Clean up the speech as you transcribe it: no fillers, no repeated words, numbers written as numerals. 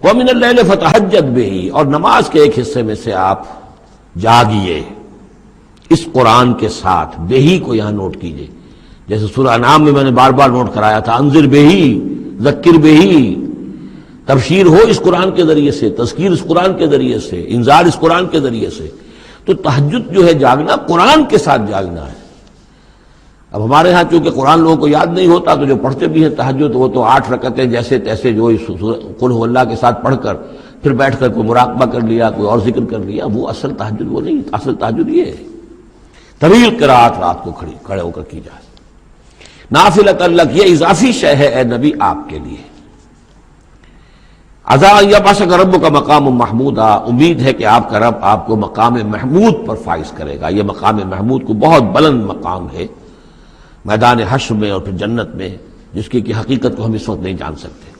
وَمِنَ اللَّيْلِ فَتَہجد بِهِ، اور نماز کے ایک حصے میں سے آپ جاگیے اس قرآن کے ساتھ. بہی کو یہاں نوٹ کیجئے، جیسے سورہ انعام میں نے بار بار نوٹ کرایا تھا، انذر بہی ذکر بہی، تبشیر ہو اس قرآن کے ذریعے سے، تذکیر اس قرآن کے ذریعے سے، انذار اس قرآن کے ذریعے سے. تو تہجد جو ہے جاگنا، قرآن کے ساتھ جاگنا ہے. اب ہمارے ہاں چونکہ قرآن لوگوں کو یاد نہیں ہوتا تو جو پڑھتے بھی ہیں تہجد وہ تو 8 رکعتیں جیسے تیسے جو قل هو اللہ کے ساتھ پڑھ کر پھر بیٹھ کر کوئی مراقبہ کر لیا، کوئی اور ذکر کر لیا. وہ اصل تہجد وہ نہیں. اصل تہجد یہ ہے طویل قرات رات کو کھڑے ہو کر کی جائے. نافلۃ لک، یہ اضافی شے ہے اے نبی آپ کے لیے. عسیٰ ان یبعثک ربک مقام محمودا، امید ہے کہ آپ کا رب آپ کو مقام محمود پر فائز کرے گا. یہ مقام محمود کو بہت بلند مقام ہے میدان حشر میں اور پھر جنت میں، جس کی حقیقت کو ہم اس وقت نہیں جان سکتے.